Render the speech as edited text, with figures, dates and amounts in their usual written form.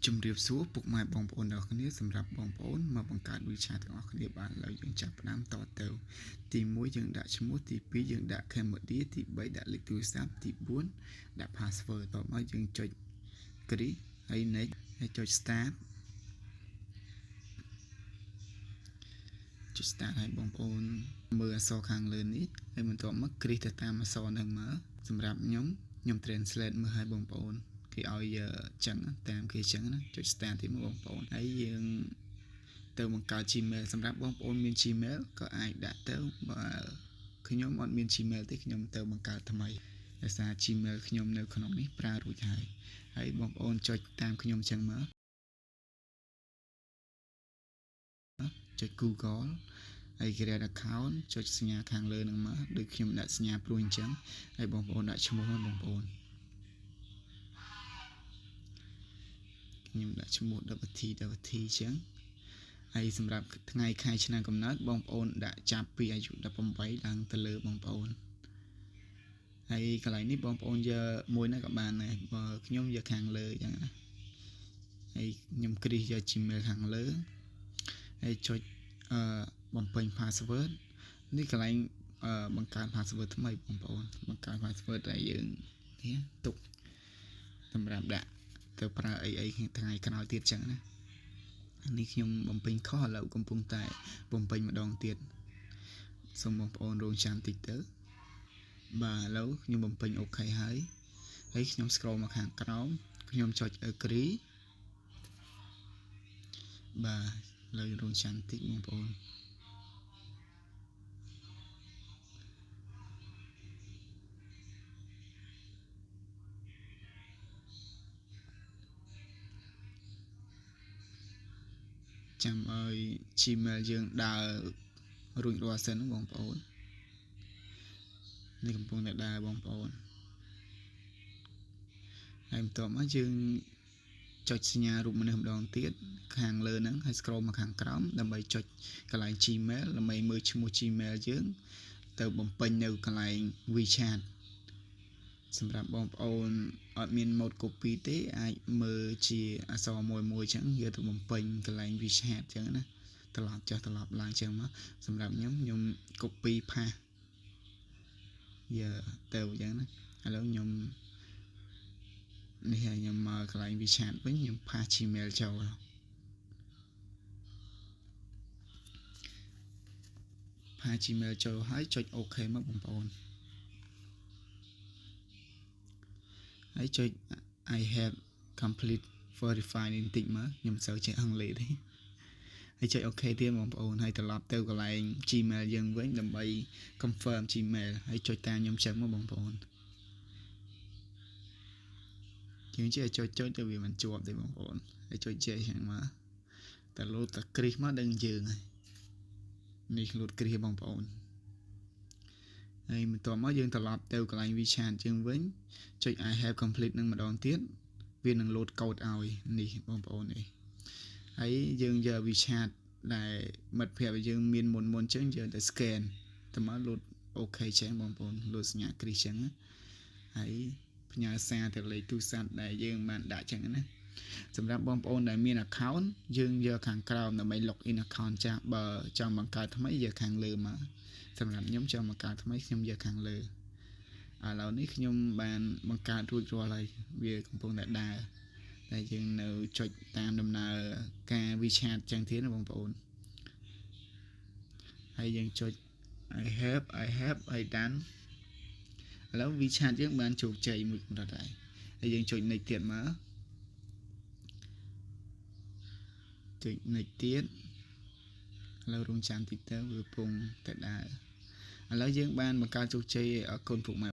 ជំរាបសួរពុកម៉ែបងប្អូនទាំងអស់គ្នាសម្រាប់បងប្អូនមកបង្កើតវិឆាទាំងអស់គ្នាបានឡើយយើងចាប់ផ្ដើមតទៅទី1យើងដាក់ឈ្មោះទី2យើងដាក់ Cambodia ទី3ដាក់លេខទូរស័ព្ទទី4ដាក់ password តមកយើងចុច create ហើយ next ហើយចុច start ឲ្យបងប្អូនមើលអក្សរខាងលើនេះហើយបន្ទាប់មក create ទៅតាមអក្សរហ្នឹងមកសម្រាប់ខ្ញុំ translate មើលឲ្យបងប្អូនគេឲ្យចឹងតាមគេចឹងណាចុច start ទី1បងប្អូនហើយយើងទៅបង្កើត Gmail សម្រាប់បងប្អូនមាន Gmail ក៏អាចដាក់ទៅបើខ្ញុំអត់មាន Gmail ទេខ្ញុំទៅបង្កើតថ្មីដោយសារ Gmail ខ្ញុំនៅក្នុងនេះប្រើរួចហើយបងប្អូនចុចតាមខ្ញុំចឹងមកចុច Google ហើយ create account ចុចសញ្ញាខាងលើហ្នឹងមកដូចខ្ញុំដាក់សញ្ញាព្រួយអញ្ចឹងហើយបងប្អូនដាក់ឈ្មោះមកបងប្អូនខ្ញុំដាក់ឈ្មោះ WT អញ្ចឹងហើយសម្រាប់ថ្ងៃខែឆ្នាំកំណើតបងប្អូនដាក់ចាប់ពីអាយុ18ឡើងទៅលើបងប្អូនហើយកន្លែងនេះបងប្អូនយកមួយណាក៏បានដែរបើខ្ញុំយកខាងលើអញ្ចឹងណាហើយខ្ញុំគ្រីសយក Gmail ខាងលើហើយចុចបំពេញ password នេះកន្លែងបង្កើត password ថ្មីបងប្អូនបង្កើត password ដែលយើងនេះទុកសម្រាប់ដាក់ទៅប្រើអីថ្ងៃក្រោយទៀតចឹងណានេះខ្ញុំបំពេញខុសឥឡូវកំពុងតែបំពេញម្ដងទៀតសូមបងប្អូនរងចាំតិចទៅបាទឥឡូវខ្ញុំបំពេញអូខេហើយខ្ញុំ scroll មកខាងក្រោមខ្ញុំចុច agree បាទឥឡូវរងចាំតិចបងប្អូនចាំឲ្យ Gmail យើងដើររួចរាល់សិនបងប្អូននេះកំពុងតែដើរបងប្អូនហើយបន្ទាប់មកយើងចុចសញ្ញារូបមនុស្សម្ដងទៀតខាងលើហ្នឹងហើយ scroll មកខាងក្រោមដើម្បីចុចកន្លែង Gmail ដើម្បីមើលឈ្មោះ Gmail យើងទៅបំពេញនៅកន្លែង WeChat សម្រាប់បងប្អូនអត់មាន mode copy ទេអាចមើលជាអក្សរមួយអញ្ចឹងយកទៅបំពេញកន្លែង WeChat អញ្ចឹងណាត្រឡប់ចុះត្រឡប់ឡើងអញ្ចឹងមកសម្រាប់ខ្ញុំ copy paste យកទៅអញ្ចឹងណាឥឡូវខ្ញុំនេះហើយខ្ញុំមកកន្លែង WeChat វិញខ្ញុំ paste Gmail ចូលហើយចុច OK មកបងប្អូនហើយចុច I have complete verify នេះបន្តិចមកខ្ញុំមិនសូវចេះអង់គ្លេសទេហើយចុច OK ទៀតបងប្អូនហើយត្រឡប់ទៅកន្លែង Gmail យើងវិញដើម្បី confirm Gmail ហើយចុចតាមខ្ញុំចឹងមកបងប្អូនយើងចេះចុចទៅវាមិនជាប់ទេបងប្អូនហើយចុចចេះចឹងមកតែលោតតែគ្រីសមកដឹងយើងហើយនេះលោតគ្រីសបងប្អូនហើយបន្ទាប់មកយើងត្រឡប់ទៅកន្លែង WeChat យើងវិញចុច I have complete នឹងម្ដងទៀតវានឹងលោតកូដឲ្យនេះបងប្អូននេះហើយយើងយក WeChat ដែលមិត្តភ័ក្តិយើងមានមុនអញ្ចឹងយើងទៅ scan ទៅមកលោតអូខេចឹងបងប្អូនលោតសញ្ញាគ្រីសចឹងហើយផ្ញើសារទៅលេខទូរស័ព្ទដែលយើងបានដាក់ចឹងណាសម្រាប់បងប្អូនដែលមាន account យើងយកខាងក្រោមដើម្បី login account ចាស់បើចង់បង្កើតថ្មីយកខាងលើមកសម្រាប់ខ្ញុំចង់បង្កើតថ្មីខ្ញុំយកខាងលើឥឡូវនេះខ្ញុំបានបង្កើតរួចរាល់ហើយវាកំពុងតែដើរតែយើងនៅចុចតាមដំណើរការ WeChat ចឹងទៀតណាបងប្អូនហើយយើងចុច I have ហើយ done ឥឡូវ WeChat យើងបានជោគជ័យមួយកម្រិតហើយយើងចុច next ទៀតមកចុច next ទៀតឥឡូវរងចាំតិចទៅវាពងតែដើរឥឡូវយើងបានបង្កើតជោគជ័យអរគុណពុកម៉ែ